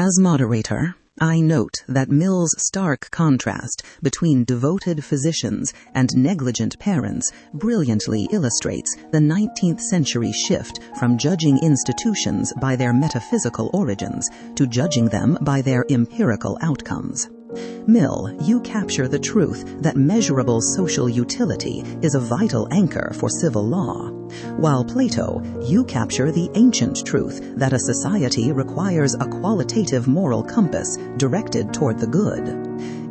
As moderator, I note that Mill's stark contrast between devoted physicians and negligent parents brilliantly illustrates the 19th century shift from judging institutions by their metaphysical origins to judging them by their empirical outcomes. Mill, you capture the truth that measurable social utility is a vital anchor for civil law, while Plato, you capture the ancient truth that a society requires a qualitative moral compass directed toward the good.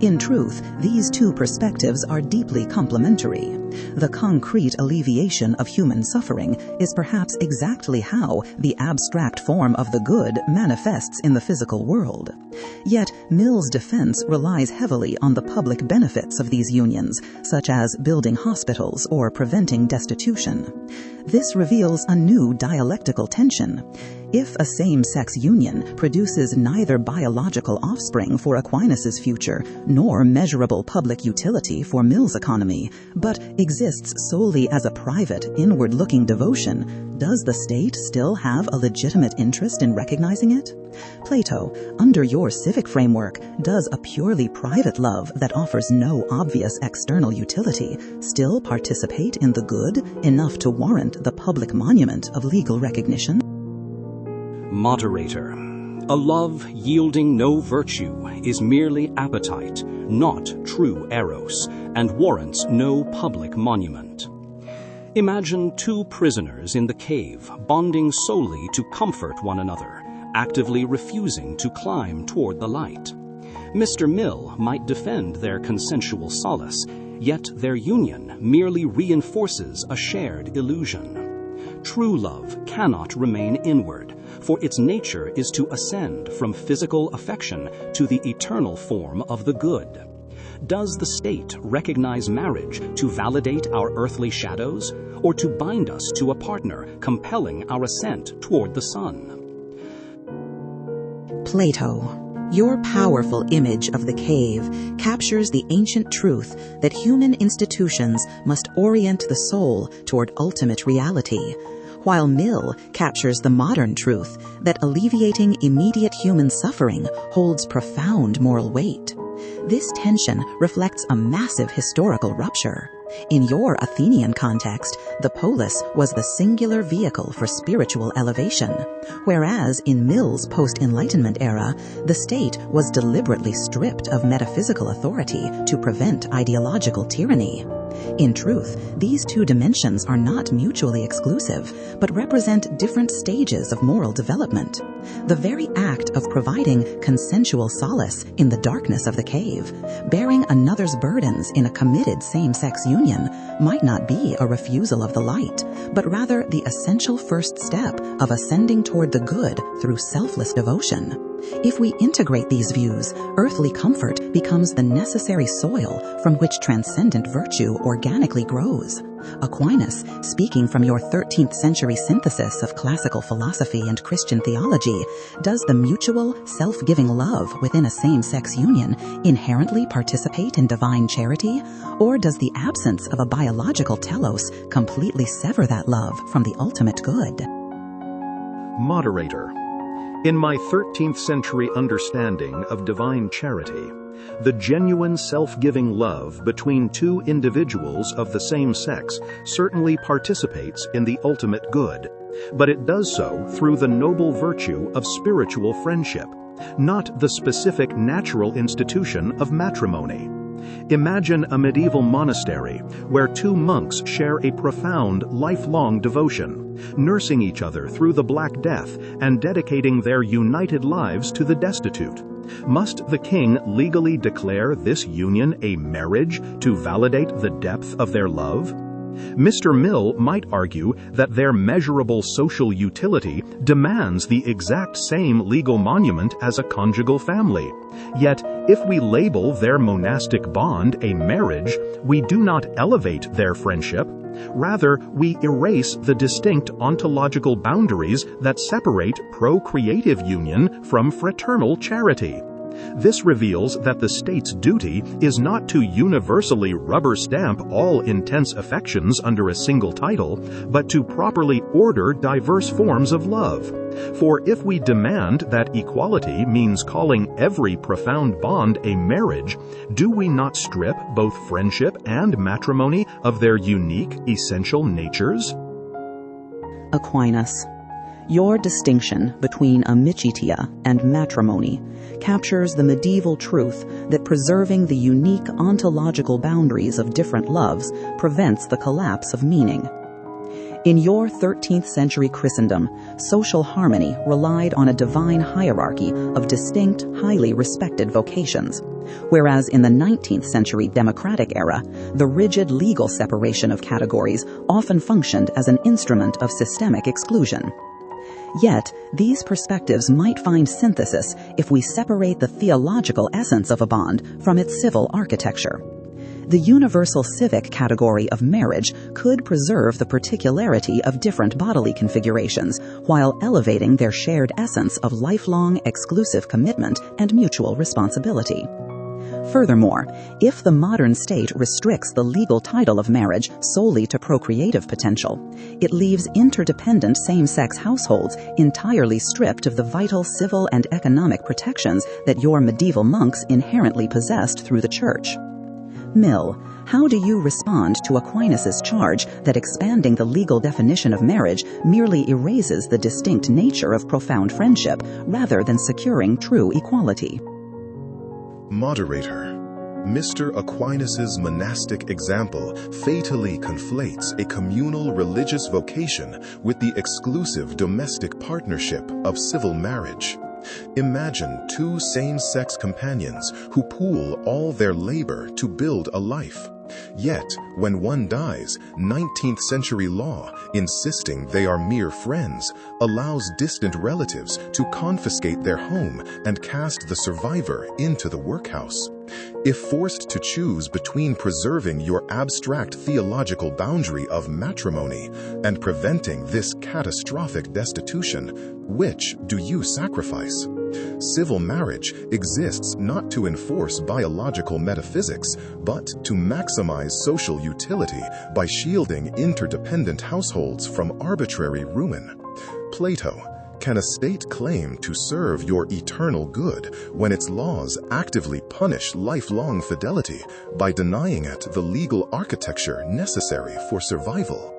In truth, these two perspectives are deeply complementary. The concrete alleviation of human suffering is perhaps exactly how the abstract form of the good manifests in the physical world. Yet, Mill's defense relies heavily on the public benefits of these unions, such as building hospitals or preventing destitution. This reveals a new dialectical tension. If a same-sex union produces neither biological offspring for Aquinas' future nor measurable public utility for Mill's economy, but exists solely as a private, inward-looking devotion, does the state still have a legitimate interest in recognizing it? Plato, under your civic framework, does a purely private love that offers no obvious external utility still participate in the good enough to warrant the public monument of legal recognition? Moderator. A love yielding no virtue is merely appetite, not true eros, and warrants no public monument. Imagine two prisoners in the cave, bonding solely to comfort one another, actively refusing to climb toward the light. Mr. Mill might defend their consensual solace, yet their union merely reinforces a shared illusion. True love cannot remain inward, for its nature is to ascend from physical affection to the eternal form of the good. Does the state recognize marriage to validate our earthly shadows, or to bind us to a partner compelling our ascent toward the sun? Plato. Your powerful image of the cave captures the ancient truth that human institutions must orient the soul toward ultimate reality, while Mill captures the modern truth that alleviating immediate human suffering holds profound moral weight. This tension reflects a massive historical rupture. In your Athenian context, the polis was the singular vehicle for spiritual elevation, whereas in Mill's post-Enlightenment era, the state was deliberately stripped of metaphysical authority to prevent ideological tyranny. In truth, these two dimensions are not mutually exclusive, but represent different stages of moral development. The very act of providing consensual solace in the darkness of the cave, bearing another's burdens in a committed same-sex union, might not be a refusal of the light, but rather the essential first step of ascending toward the good through selfless devotion. If we integrate these views, earthly comfort becomes the necessary soil from which transcendent virtue organically grows. Aquinas, speaking from your 13th century synthesis of classical philosophy and Christian theology, does the mutual, self-giving love within a same-sex union inherently participate in divine charity, or does the absence of a biological telos completely sever that love from the ultimate good? Moderator. In my 13th century understanding of divine charity, the genuine self-giving love between two individuals of the same sex certainly participates in the ultimate good, but it does so through the noble virtue of spiritual friendship, not the specific natural institution of matrimony. Imagine a medieval monastery where two monks share a profound, lifelong devotion, nursing each other through the Black Death and dedicating their united lives to the destitute. Must the king legally declare this union a marriage to validate the depth of their love? Mr. Mill might argue that their measurable social utility demands the exact same legal monument as a conjugal family. Yet, if we label their monastic bond a marriage, we do not elevate their friendship. Rather, we erase the distinct ontological boundaries that separate procreative union from fraternal charity. This reveals that the state's duty is not to universally rubber stamp all intense affections under a single title, but to properly order diverse forms of love. For if we demand that equality means calling every profound bond a marriage, do we not strip both friendship and matrimony of their unique, essential natures? Aquinas. Your distinction between amicitia and matrimony captures the medieval truth that preserving the unique ontological boundaries of different loves prevents the collapse of meaning. In your 13th century Christendom, social harmony relied on a divine hierarchy of distinct, highly respected vocations, whereas in the 19th century democratic era, the rigid legal separation of categories often functioned as an instrument of systemic exclusion. Yet, these perspectives might find synthesis if we separate the theological essence of a bond from its civil architecture. The universal civic category of marriage could preserve the particularity of different bodily configurations while elevating their shared essence of lifelong exclusive commitment and mutual responsibility. Furthermore, if the modern state restricts the legal title of marriage solely to procreative potential, it leaves interdependent same-sex households entirely stripped of the vital civil and economic protections that your medieval monks inherently possessed through the Church. Mill, how do you respond to Aquinas' charge that expanding the legal definition of marriage merely erases the distinct nature of profound friendship rather than securing true equality? Moderator, Mr. Aquinas' monastic example fatally conflates a communal religious vocation with the exclusive domestic partnership of civil marriage. Imagine two same-sex companions who pool all their labor to build a life. Yet, when one dies, 19th century law, insisting they are mere friends, allows distant relatives to confiscate their home and cast the survivor into the workhouse. If forced to choose between preserving your abstract theological boundary of matrimony and preventing this catastrophic destitution, which do you sacrifice? Civil marriage exists not to enforce biological metaphysics, but to maximize social utility by shielding interdependent households from arbitrary ruin. Plato, can a state claim to serve your eternal good when its laws actively punish lifelong fidelity by denying it the legal architecture necessary for survival?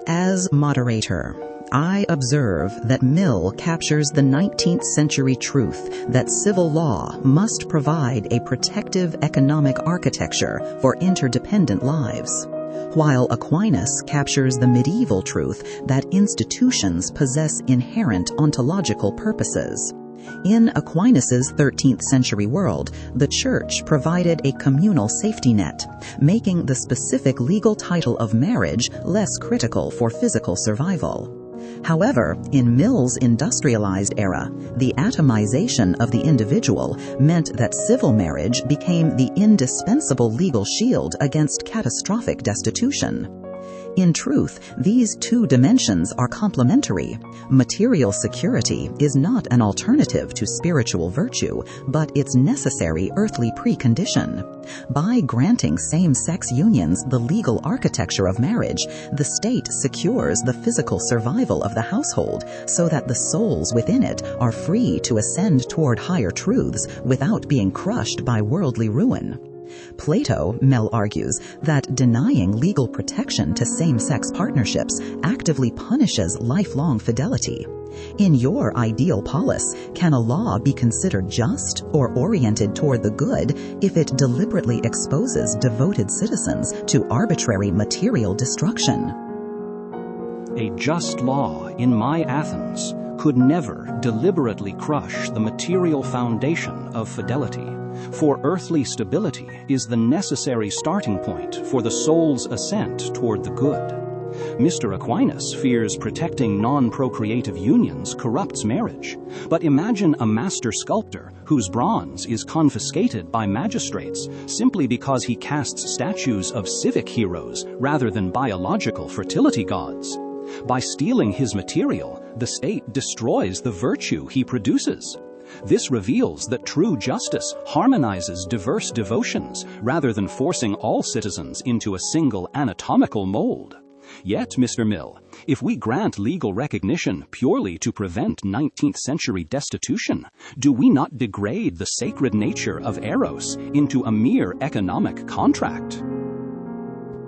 As moderator, I observe that Mill captures the 19th century truth that civil law must provide a protective economic architecture for interdependent lives, while Aquinas captures the medieval truth that institutions possess inherent ontological purposes. In Aquinas' 13th century world, the Church provided a communal safety net, making the specific legal title of marriage less critical for physical survival. However, in Mill's industrialized era, the atomization of the individual meant that civil marriage became the indispensable legal shield against catastrophic destitution. In truth, these two dimensions are complementary. Material security is not an alternative to spiritual virtue, but its necessary earthly precondition. By granting same-sex unions the legal architecture of marriage, the state secures the physical survival of the household so that the souls within it are free to ascend toward higher truths without being crushed by worldly ruin. Plato, Mill argues, that denying legal protection to same-sex partnerships actively punishes lifelong fidelity. In your ideal polis, can a law be considered just or oriented toward the good if it deliberately exposes devoted citizens to arbitrary material destruction? A just law in my Athens could never deliberately crush the material foundation of fidelity. For earthly stability is the necessary starting point for the soul's ascent toward the good. Mr. Aquinas fears protecting non-procreative unions corrupts marriage. But imagine a master sculptor whose bronze is confiscated by magistrates simply because he casts statues of civic heroes rather than biological fertility gods. By stealing his material, the state destroys the virtue he produces. This reveals that true justice harmonizes diverse devotions rather than forcing all citizens into a single anatomical mold. Yet, Mr. Mill, if we grant legal recognition purely to prevent 19th century destitution, do we not degrade the sacred nature of eros into a mere economic contract?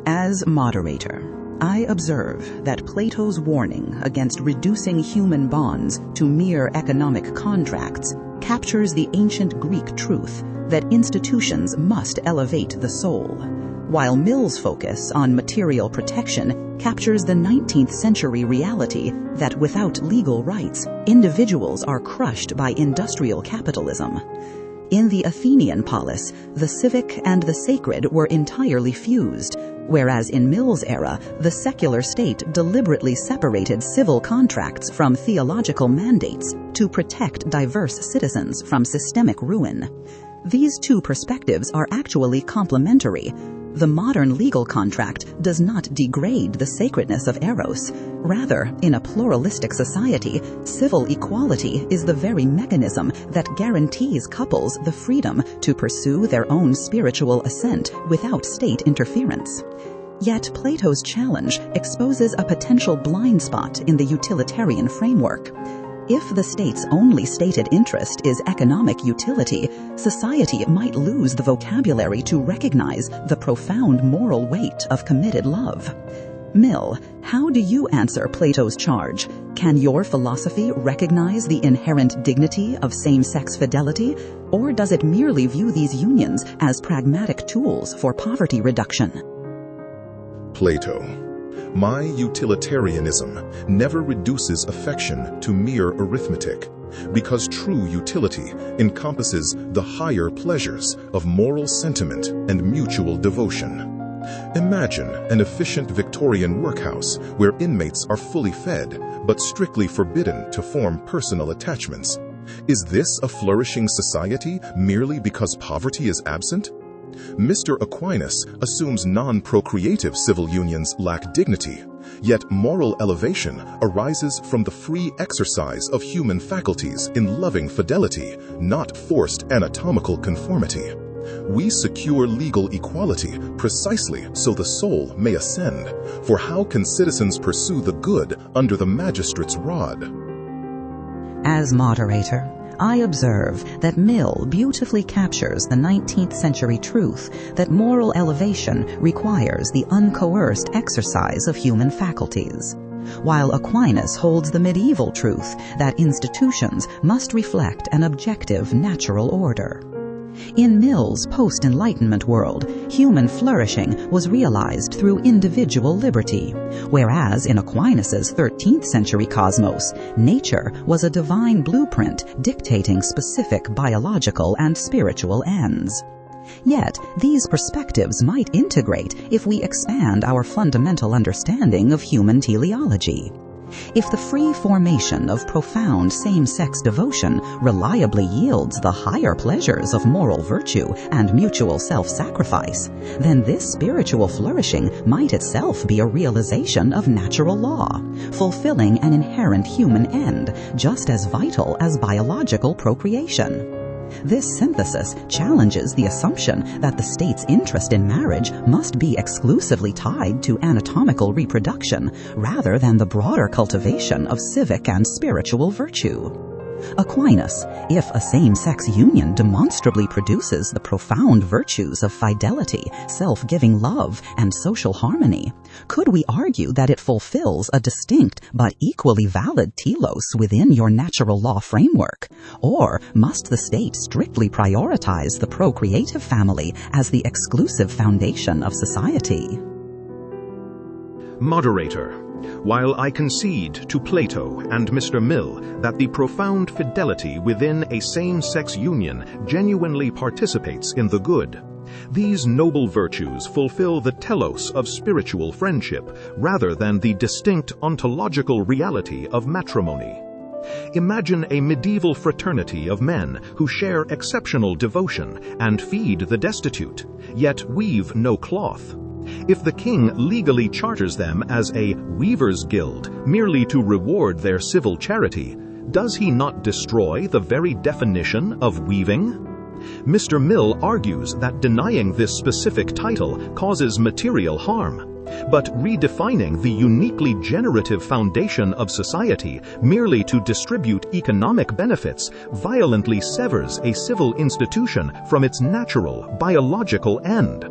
As moderator, I observe that Plato's warning against reducing human bonds to mere economic contracts captures the ancient Greek truth that institutions must elevate the soul, while Mill's focus on material protection captures the 19th century reality that without legal rights, individuals are crushed by industrial capitalism. In the Athenian polis, the civic and the sacred were entirely fused, whereas in Mill's era, the secular state deliberately separated civil contracts from theological mandates to protect diverse citizens from systemic ruin. These two perspectives are actually complementary. The modern legal contract does not degrade the sacredness of eros. Rather, in a pluralistic society, civil equality is the very mechanism that guarantees couples the freedom to pursue their own spiritual ascent without state interference. Yet Plato's challenge exposes a potential blind spot in the utilitarian framework. If the state's only stated interest is economic utility, society might lose the vocabulary to recognize the profound moral weight of committed love. Mill, how do you answer Plato's charge? Can your philosophy recognize the inherent dignity of same-sex fidelity, or does it merely view these unions as pragmatic tools for poverty reduction? Plato. My utilitarianism never reduces affection to mere arithmetic, because true utility encompasses the higher pleasures of moral sentiment and mutual devotion. Imagine an efficient Victorian workhouse where inmates are fully fed, but strictly forbidden to form personal attachments. Is this a flourishing society merely because poverty is absent? Mr. Aquinas assumes non-procreative civil unions lack dignity, yet moral elevation arises from the free exercise of human faculties in loving fidelity, not forced anatomical conformity. We secure legal equality precisely so the soul may ascend, for how can citizens pursue the good under the magistrate's rod? As moderator, I observe that Mill beautifully captures the 19th century truth that moral elevation requires the uncoerced exercise of human faculties, while Aquinas holds the medieval truth that institutions must reflect an objective natural order. In Mill's post-Enlightenment world, human flourishing was realized through individual liberty, whereas in Aquinas' 13th century cosmos, nature was a divine blueprint dictating specific biological and spiritual ends. Yet, these perspectives might integrate if we expand our fundamental understanding of human teleology. If the free formation of profound same-sex devotion reliably yields the higher pleasures of moral virtue and mutual self-sacrifice, then this spiritual flourishing might itself be a realization of natural law, fulfilling an inherent human end just as vital as biological procreation. This synthesis challenges the assumption that the state's interest in marriage must be exclusively tied to anatomical reproduction rather than the broader cultivation of civic and spiritual virtue. Aquinas, if a same-sex union demonstrably produces the profound virtues of fidelity, self-giving love, and social harmony, could we argue that it fulfills a distinct but equally valid telos within your natural law framework? Or must the state strictly prioritize the procreative family as the exclusive foundation of society? Moderator. While I concede to Plato and Mr. Mill that the profound fidelity within a same-sex union genuinely participates in the good, these noble virtues fulfill the telos of spiritual friendship rather than the distinct ontological reality of matrimony. Imagine a medieval fraternity of men who share exceptional devotion and feed the destitute, yet weave no cloth. If the king legally charters them as a weaver's guild merely to reward their civil charity, does he not destroy the very definition of weaving? Mr. Mill argues that denying this specific title causes material harm, but redefining the uniquely generative foundation of society merely to distribute economic benefits violently severs a civil institution from its natural, biological end.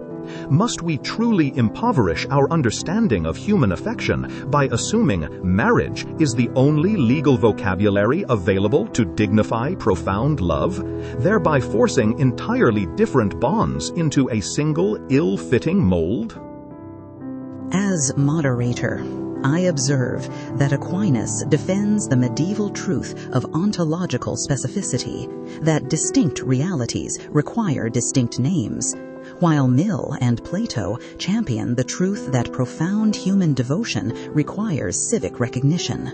Must we truly impoverish our understanding of human affection by assuming marriage is the only legal vocabulary available to dignify profound love, thereby forcing entirely different bonds into a single ill-fitting mold? As moderator, I observe that Aquinas defends the medieval truth of ontological specificity, that distinct realities require distinct names, while Mill and Plato champion the truth that profound human devotion requires civic recognition.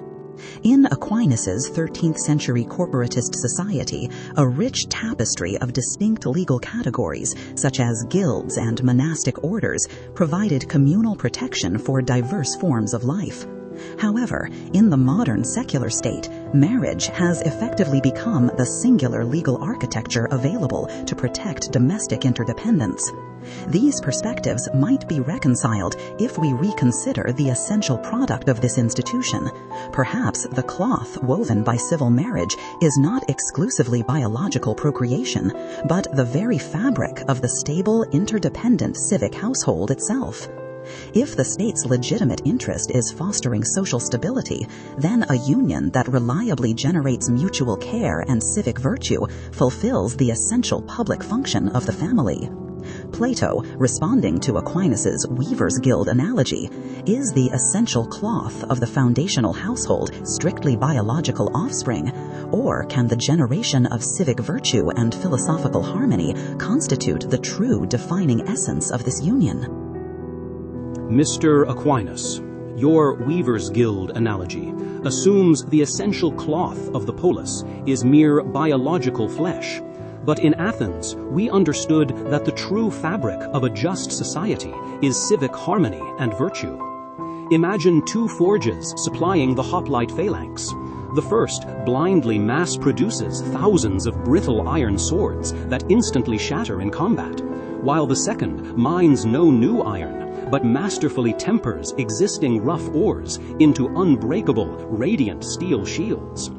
In Aquinas' 13th century corporatist society, a rich tapestry of distinct legal categories, such as guilds and monastic orders, provided communal protection for diverse forms of life. However, in the modern secular state, marriage has effectively become the singular legal architecture available to protect domestic interdependence. These perspectives might be reconciled if we reconsider the essential product of this institution. Perhaps the cloth woven by civil marriage is not exclusively biological procreation, but the very fabric of the stable, interdependent civic household itself. If the state's legitimate interest is fostering social stability, then a union that reliably generates mutual care and civic virtue fulfills the essential public function of the family. Plato, responding to Aquinas' Weaver's Guild analogy, is the essential cloth of the foundational household strictly biological offspring, or can the generation of civic virtue and philosophical harmony constitute the true defining essence of this union? Mr. Aquinas, your Weaver's Guild analogy assumes the essential cloth of the polis is mere biological flesh. But in Athens, we understood that the true fabric of a just society is civic harmony and virtue. Imagine two forges supplying the hoplite phalanx. The first blindly mass-produces thousands of brittle iron swords that instantly shatter in combat, while the second mines no new iron, but masterfully tempers existing rough ores into unbreakable, radiant steel shields.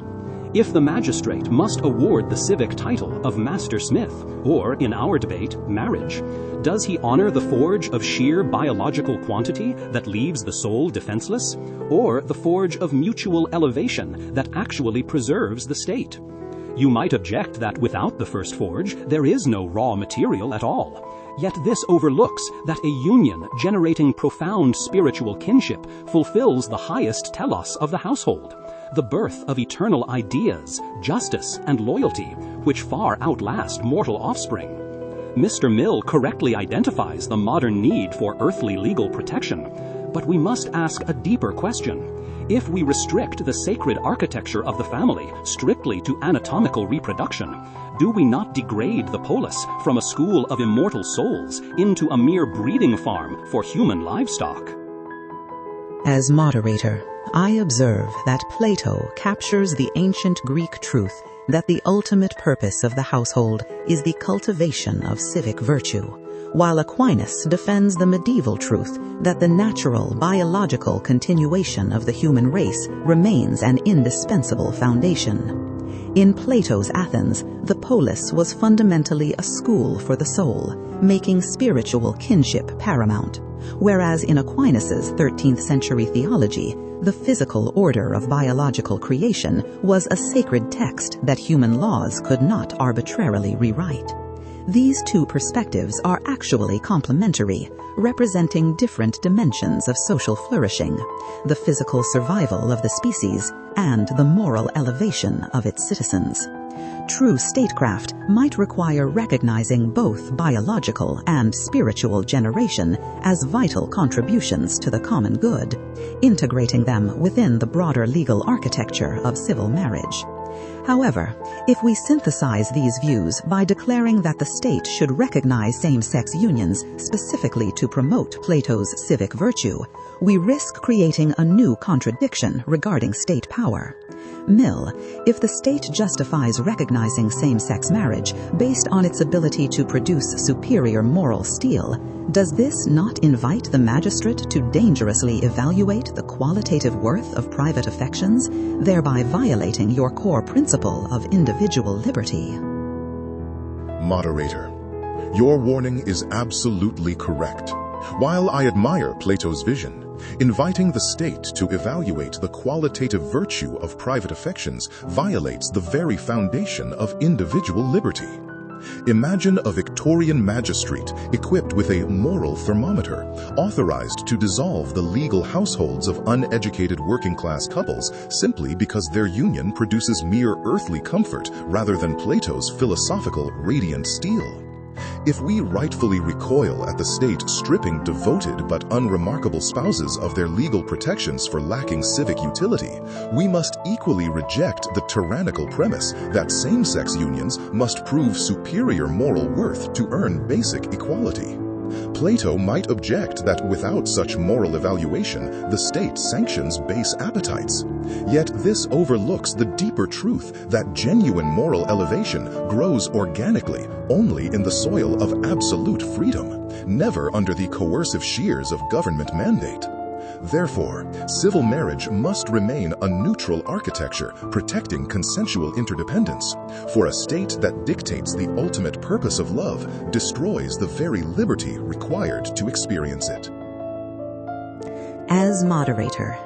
If the magistrate must award the civic title of Master Smith, or, in our debate, marriage, does he honor the forge of sheer biological quantity that leaves the soul defenseless, or the forge of mutual elevation that actually preserves the state? You might object that without the first forge, there is no raw material at all. Yet this overlooks that a union generating profound spiritual kinship fulfills the highest telos of the household, the birth of eternal ideas, justice, and loyalty, which far outlast mortal offspring. Mr. Mill correctly identifies the modern need for earthly legal protection, but we must ask a deeper question. If we restrict the sacred architecture of the family strictly to anatomical reproduction, do we not degrade the polis from a school of immortal souls into a mere breeding farm for human livestock? As moderator, I observe that Plato captures the ancient Greek truth that the ultimate purpose of the household is the cultivation of civic virtue, while Aquinas defends the medieval truth that the natural biological continuation of the human race remains an indispensable foundation. In Plato's Athens, the polis was fundamentally a school for the soul, making spiritual kinship paramount, whereas in Aquinas' 13th century theology, the physical order of biological creation was a sacred text that human laws could not arbitrarily rewrite. These two perspectives are actually complementary, representing different dimensions of social flourishing, the physical survival of the species and the moral elevation of its citizens. True statecraft might require recognizing both biological and spiritual generation as vital contributions to the common good, integrating them within the broader legal architecture of civil marriage. However, if we synthesize these views by declaring that the state should recognize same-sex unions specifically to promote Plato's civic virtue, we risk creating a new contradiction regarding state power. Mill, if the state justifies recognizing same-sex marriage based on its ability to produce superior moral steel, does this not invite the magistrate to dangerously evaluate the qualitative worth of private affections, thereby violating your core principle of individual liberty? Moderator, your warning is absolutely correct. While I admire Plato's vision, inviting the state to evaluate the qualitative virtue of private affections violates the very foundation of individual liberty. Imagine a Victorian magistrate equipped with a moral thermometer, authorized to dissolve the legal households of uneducated working-class couples simply because their union produces mere earthly comfort rather than Plato's philosophical radiant steel. If we rightfully recoil at the state stripping devoted but unremarkable spouses of their legal protections for lacking civic utility, we must equally reject the tyrannical premise that same-sex unions must prove superior moral worth to earn basic equality. Plato might object that without such moral evaluation, the state sanctions base appetites. Yet this overlooks the deeper truth that genuine moral elevation grows organically only in the soil of absolute freedom, never under the coercive shears of government mandate. Therefore, civil marriage must remain a neutral architecture protecting consensual interdependence, for a state that dictates the ultimate purpose of love destroys the very liberty required to experience it. As moderator,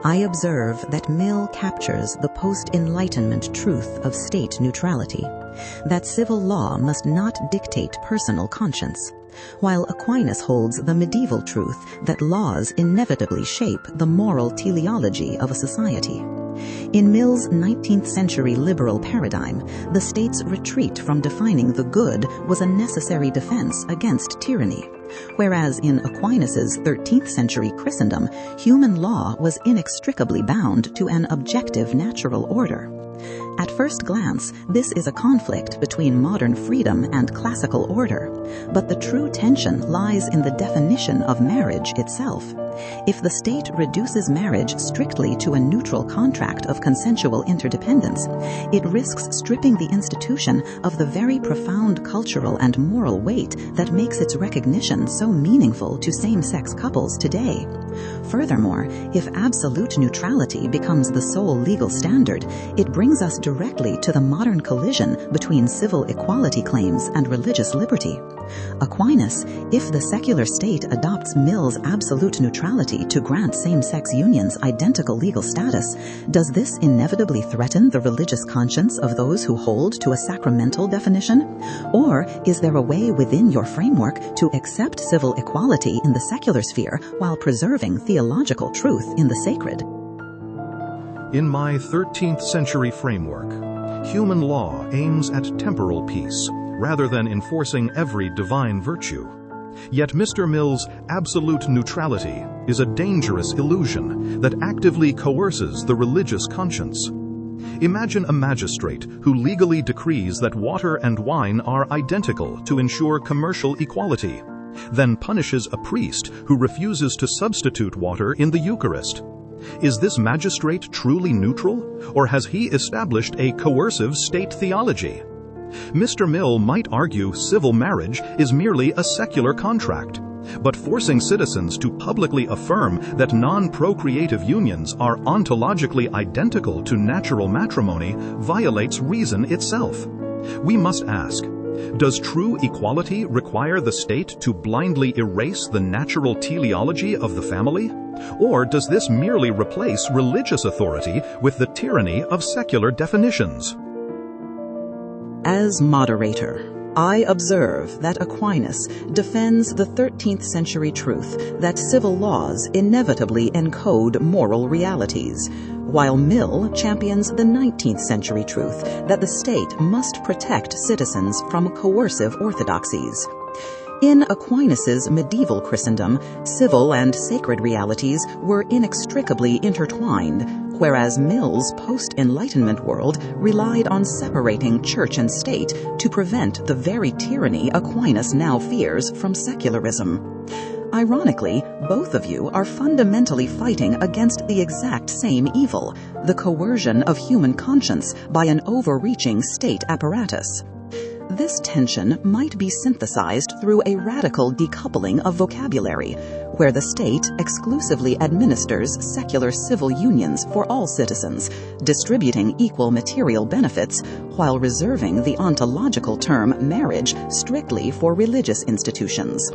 I observe that Mill captures the post-Enlightenment truth of state neutrality, that civil law must not dictate personal conscience, while Aquinas holds the medieval truth that laws inevitably shape the moral teleology of a society. In Mill's 19th century liberal paradigm, the state's retreat from defining the good was a necessary defense against tyranny, whereas in Aquinas's 13th century Christendom, human law was inextricably bound to an objective natural order. At first glance, this is a conflict between modern freedom and classical order, but the true tension lies in the definition of marriage itself. If the state reduces marriage strictly to a neutral contract of consensual interdependence, it risks stripping the institution of the very profound cultural and moral weight that makes its recognition so meaningful to same-sex couples today. Furthermore, if absolute neutrality becomes the sole legal standard, it brings us directly to the modern collision between civil equality claims and religious liberty. Aquinas, if the secular state adopts Mill's absolute neutrality to grant same-sex unions identical legal status, does this inevitably threaten the religious conscience of those who hold to a sacramental definition? Or is there a way within your framework to accept civil equality in the secular sphere while preserving theological truth in the sacred? In my 13th century framework, human law aims at temporal peace rather than enforcing every divine virtue. Yet Mr. Mill's absolute neutrality is a dangerous illusion that actively coerces the religious conscience. Imagine a magistrate who legally decrees that water and wine are identical to ensure commercial equality, then punishes a priest who refuses to substitute water in the Eucharist. Is this magistrate truly neutral, or has he established a coercive state theology? Mr. Mill might argue civil marriage is merely a secular contract, but forcing citizens to publicly affirm that non-procreative unions are ontologically identical to natural matrimony violates reason itself. We must ask, does true equality require the state to blindly erase the natural teleology of the family? Or does this merely replace religious authority with the tyranny of secular definitions? As moderator, I observe that Aquinas defends the 13th century truth that civil laws inevitably encode moral realities, while Mill champions the 19th century truth that the state must protect citizens from coercive orthodoxies. In Aquinas's medieval Christendom, civil and sacred realities were inextricably intertwined, whereas Mill's post-Enlightenment world relied on separating church and state to prevent the very tyranny Aquinas now fears from secularism. Ironically, both of you are fundamentally fighting against the exact same evil, the coercion of human conscience by an overreaching state apparatus. This tension might be synthesized through a radical decoupling of vocabulary, where the state exclusively administers secular civil unions for all citizens, distributing equal material benefits, while reserving the ontological term marriage strictly for religious institutions.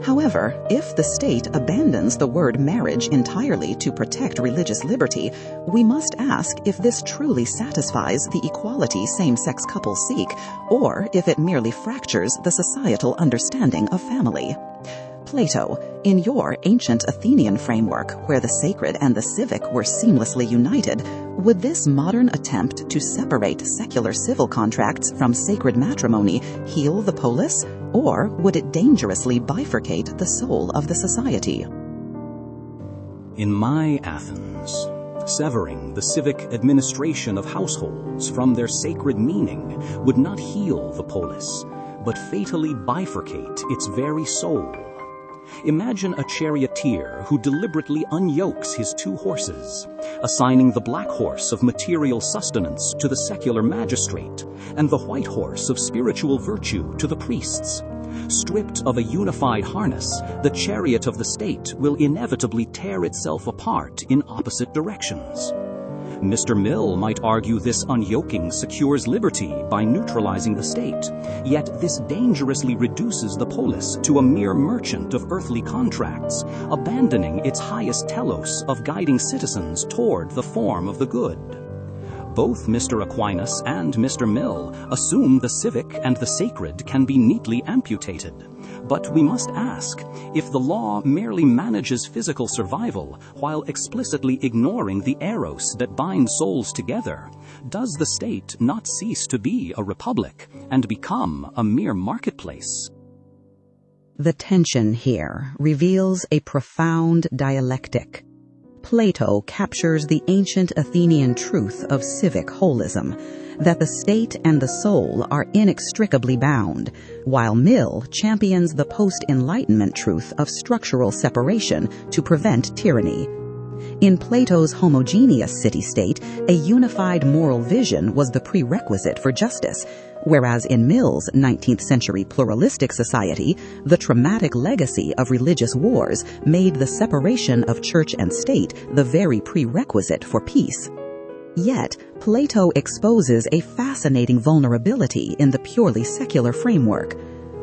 However, if the state abandons the word marriage entirely to protect religious liberty, we must ask if this truly satisfies the equality same-sex couples seek, or if it merely fractures the societal understanding of family. Plato, in your ancient Athenian framework, where the sacred and the civic were seamlessly united, would this modern attempt to separate secular civil contracts from sacred matrimony heal the polis, or would it dangerously bifurcate the soul of the society? In my Athens, severing the civic administration of households from their sacred meaning would not heal the polis, but fatally bifurcate its very soul. Imagine a charioteer who deliberately unyokes his two horses, assigning the black horse of material sustenance to the secular magistrate and the white horse of spiritual virtue to the priests. Stripped of a unified harness, the chariot of the state will inevitably tear itself apart in opposite directions. Mr. Mill might argue this unyoking secures liberty by neutralizing the state, yet this dangerously reduces the polis to a mere merchant of earthly contracts, abandoning its highest telos of guiding citizens toward the form of the good. Both Mr. Aquinas and Mr. Mill assume the civic and the sacred can be neatly amputated. But we must ask, if the law merely manages physical survival while explicitly ignoring the eros that binds souls together, does the state not cease to be a republic and become a mere marketplace? The tension here reveals a profound dialectic. Plato captures the ancient Athenian truth of civic holism, that the state and the soul are inextricably bound, while Mill champions the post-Enlightenment truth of structural separation to prevent tyranny. In Plato's homogeneous city-state, a unified moral vision was the prerequisite for justice, whereas in Mill's 19th-century pluralistic society, the traumatic legacy of religious wars made the separation of church and state the very prerequisite for peace. Yet, Plato exposes a fascinating vulnerability in the purely secular framework.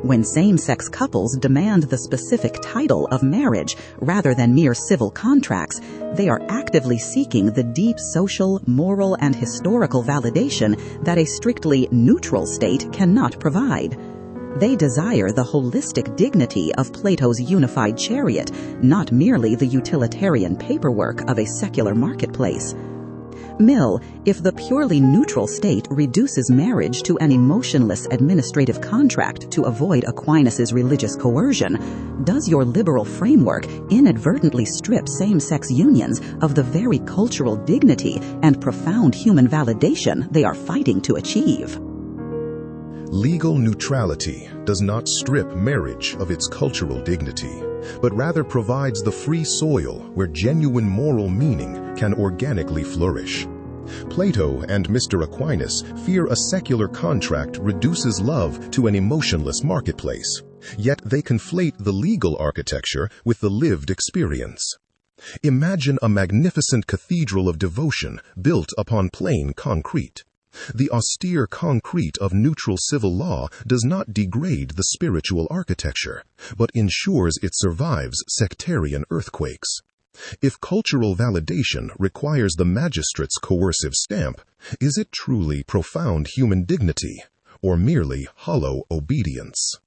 When same-sex couples demand the specific title of marriage rather than mere civil contracts, they are actively seeking the deep social, moral, and historical validation that a strictly neutral state cannot provide. They desire the holistic dignity of Plato's unified chariot, not merely the utilitarian paperwork of a secular marketplace. Mill, if the purely neutral state reduces marriage to an emotionless administrative contract to avoid Aquinas' religious coercion, does your liberal framework inadvertently strip same-sex unions of the very cultural dignity and profound human validation they are fighting to achieve? Legal neutrality does not strip marriage of its cultural dignity, but rather provides the free soil where genuine moral meaning can organically flourish. Plato and Mr. Aquinas fear a secular contract reduces love to an emotionless marketplace, yet they conflate the legal architecture with the lived experience. Imagine a magnificent cathedral of devotion built upon plain concrete. The austere concrete of neutral civil law does not degrade the spiritual architecture, but ensures it survives sectarian earthquakes. If cultural validation requires the magistrate's coercive stamp, is it truly profound human dignity, or merely hollow obedience?